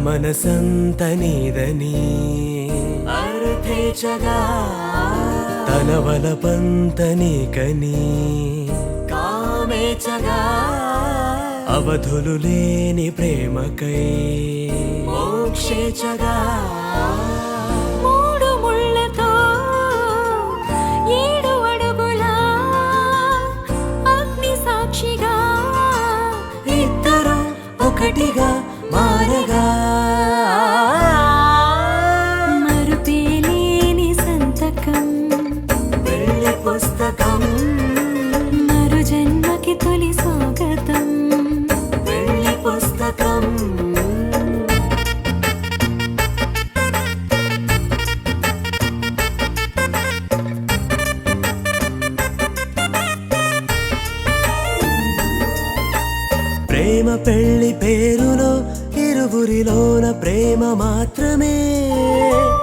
మనసంత నీదని అర్థేచగా తన వలపంత నీకని కామేచగా అవధులు లేని ప్రేమకై మోక్షేచగా మూడు ముళ్ళతో 7 అడుగుల అగ్ని సాక్షిగా ఇద్దరు ఒకటిగా మారగా మరుపేలేని సంతకం పెళ్లి పుస్తకం మరు జన్మకి తొలి స్వాగతం పెళ్లి పుస్తకం ప్రేమ పెళ్లి పేరులో ఇరువురిలోన ప్రేమ మాత్రమే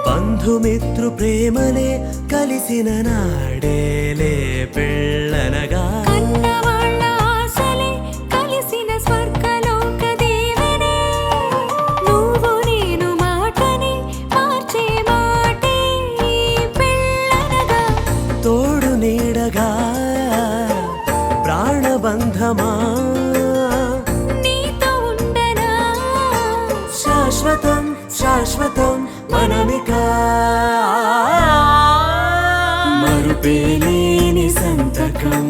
బంధుమిత్రు ప్రేమలే కలిసిన నాడేలే పెళ్ళనగా కన్నవాళ్ళ ఆశలే కలిసిన స్వర్గలోక దీవెనే నువ్వు నేను మాటని మార్చే మాటే పెళ్ళనగా తోడు నీడగా ప్రాణబంధమా నీతో ఉండనా శాశ్వతం శాశ్వతం మనమిక మరుపేలేని సంతకం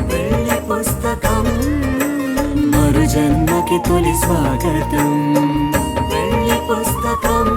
పెళ్లి పుస్తకం మరు జన్మకి తొలి స్వాగతం పెళ్లి పుస్తకం